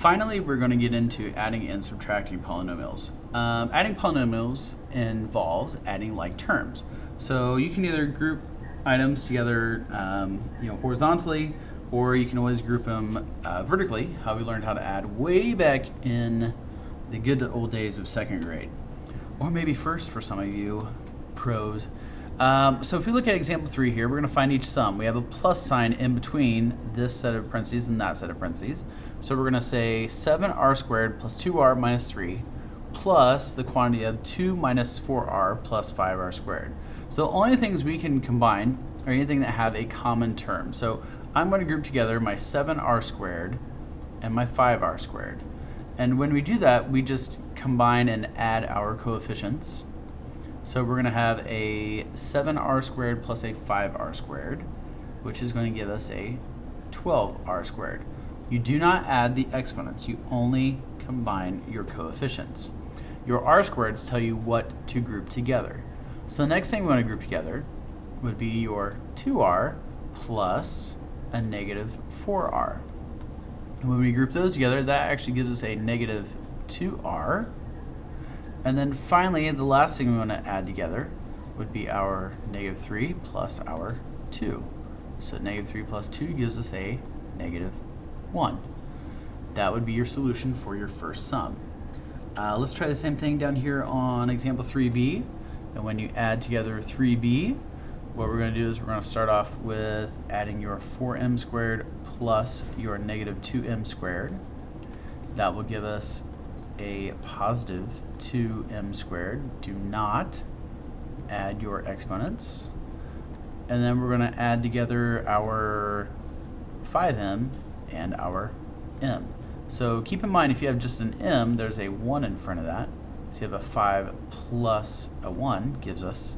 Finally, we're going to get into adding and subtracting polynomials. Adding polynomials involves adding like terms. So you can either group items together horizontally, or you can always group them vertically, how we learned how to add way back in the good old days of second grade. Or maybe first for some of you pros. So if we look at example 3 here, we're going to find each sum. We have a plus sign in between this set of parentheses and that set of parentheses. So we're going to say 7r squared plus 2r minus 3 plus the quantity of 2 minus 4r plus 5r squared. So the only things we can combine are anything that have a common term. So I'm going to group together my 7r squared and my 5r squared. And when we do that, we just combine and add our coefficients. So we're going to have a 7r squared plus a 5r squared, which is going to give us a 12r squared. You do not add the exponents, you only combine your coefficients. Your r squareds tell you what to group together. So the next thing we want to group together would be your 2r plus a negative 4r. And when we group those together, that actually gives us a negative 2r. And then finally, the last thing we want to add together would be our negative 3 plus our 2. So negative 3 plus 2 gives us a negative 1. That would be your solution for your first sum. Let's try the same thing down here on example 3b. And when you add together 3b, what we're going to do is we're going to start off with adding your 4m squared plus your negative 2m squared. That will give us a positive 2m squared. Do not add your exponents. And then we're going to add together our 5m and our m. So keep in mind, if you have just an m, there's a 1 in front of that. So you have a 5 plus a 1 gives us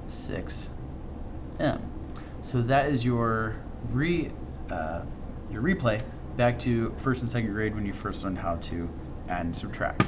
6m. So that is your replay back to first and second grade when you first learned how to add and subtract.